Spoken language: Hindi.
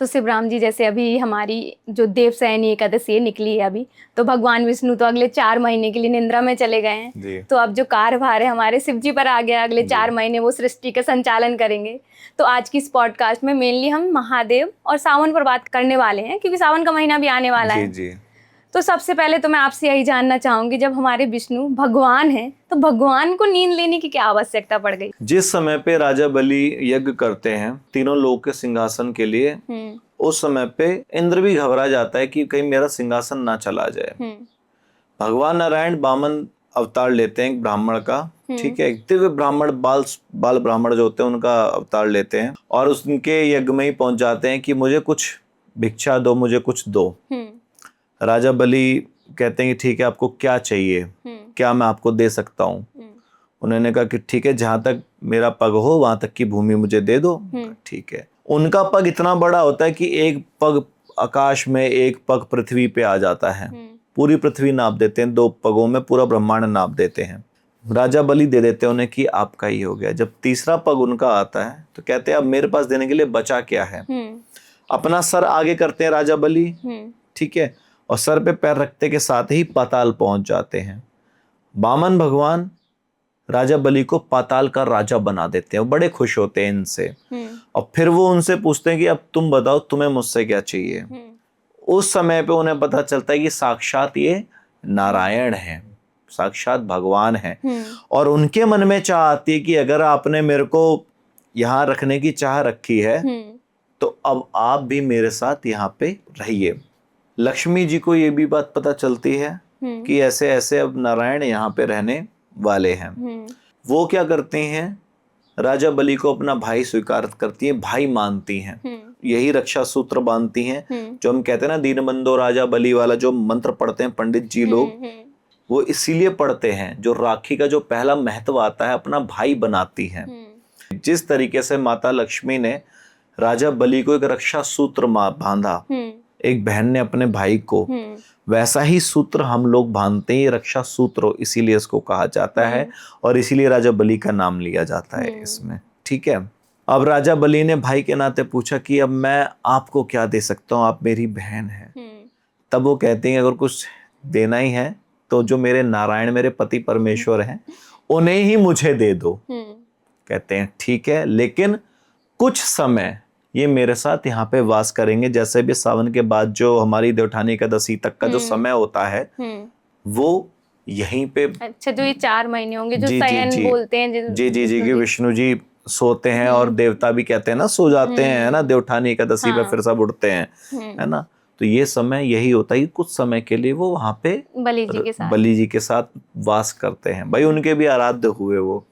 तो शिवराम जी, जैसे अभी हमारी जो देवशयनी एकादशी निकली है अभी, तो भगवान विष्णु तो अगले 4 महीने के लिए निद्रा में चले गए हैं। तो अब जो कार्यभार है हमारे शिव जी पर आ गया, अगले 4 महीने वो सृष्टि का संचालन करेंगे। तो आज की इस पॉडकास्ट में मेनली हम महादेव और सावन पर बात करने वाले हैं, क्योंकि सावन का महीना भी आने वाला है। जी। तो सबसे पहले तो मैं आपसे यही जानना चाहूंगी, जब हमारे विष्णु भगवान हैं तो भगवान को नींद लेने की क्या आवश्यकता पड़ गई? जिस समय पे राजा बलि यज्ञ करते हैं तीनों लोक के सिंहासन के लिए, उस समय पे इंद्र भी घबरा जाता है कि कहीं मेरा सिंहासन ना चला जाए। भगवान नारायण वामन अवतार लेते हैं एक ब्राह्मण का, ठीक है, एक दिव्य ब्राह्मण, बाल ब्राह्मण जो होते हैं उनका अवतार लेते हैं और उनके यज्ञ में ही पहुंच जाते हैं कि मुझे कुछ भिक्षा दो, मुझे कुछ दो। राजा बलि कहते हैं कि ठीक है, आपको क्या चाहिए, क्या मैं आपको दे सकता हूँ? उन्होंने कहा कि ठीक है, जहां तक मेरा पग हो वहां तक की भूमि मुझे दे दो। ठीक है। उनका पग इतना बड़ा होता है कि एक पग आकाश में, एक पग पृथ्वी पे आ जाता है। पूरी पृथ्वी नाप देते हैं, 2 पगों में पूरा ब्रह्मांड नाप देते हैं। राजा बलि दे देते हैं उन्हें कि आपका ही हो गया। जब तीसरा पग उनका आता है तो कहते हैं अब मेरे पास देने के लिए बचा क्या है। अपना सर आगे करते हैं राजा बलि, ठीक है, और सर पे पैर रखते के साथ ही पाताल पहुंच जाते हैं। वामन भगवान राजा बलि को पाताल का राजा बना देते हैं। वो बड़े खुश होते हैं इनसे और फिर वो उनसे पूछते हैं कि अब तुम बताओ तुम्हें मुझसे क्या चाहिए। उस समय पे उन्हें पता चलता है कि साक्षात ये नारायण हैं, साक्षात भगवान हैं। और उनके मन में चाह आती है कि अगर आपने मेरे को यहाँ रखने की चाह रखी है तो अब आप भी मेरे साथ यहाँ पे रहिए। लक्ष्मी जी को ये भी बात पता चलती है कि ऐसे ऐसे अब नारायण यहाँ पे रहने वाले हैं। वो क्या करती हैं, राजा बलि को अपना भाई स्वीकार करती हैं, भाई मानती हैं। यही रक्षा सूत्र बांधती हैं, जो हम कहते हैं ना दीनबंधो राजा बलि वाला जो मंत्र पढ़ते हैं पंडित जी लोग, वो इसीलिए पढ़ते हैं। जो राखी का जो पहला महत्व आता है, अपना भाई बनाती हैं। जिस तरीके से माता लक्ष्मी ने राजा बलि को एक रक्षा सूत्र बांधा, एक बहन ने अपने भाई को, वैसा ही सूत्र हम लोग बांधते हैं, रक्षा सूत्र, इसीलिए इसको कहा जाता है और इसीलिए राजा बलि का नाम लिया जाता है इसमें। ठीक है। अब राजा बलि ने भाई के नाते पूछा कि अब मैं आपको क्या दे सकता हूँ, आप मेरी बहन है। तब वो कहते हैं अगर कुछ देना ही है तो जो मेरे नारायण, मेरे पति परमेश्वर हैं, उन्हें ही मुझे दे दो। कहते हैं ठीक है, लेकिन कुछ समय ये मेरे साथ यहाँ पे वास करेंगे। जैसे भी सावन के बाद जो हमारी देवठानी एकादशी तक का जो समय होता है वो यहीं पे, अच्छा, जो ये 4 महीने होंगे जो शयन बोलते हैं, जी कि विष्णु जी सोते हैं और देवता भी कहते हैं ना सो जाते हैं, है ना, देवठानी एकादशी पे फिर सब उठते हैं, है ना। तो ये समय यही होता है कि कुछ समय के लिए वो वहां पे बलि जी के साथ वास करते हैं। भाई उनके भी आराध्य हुए वो।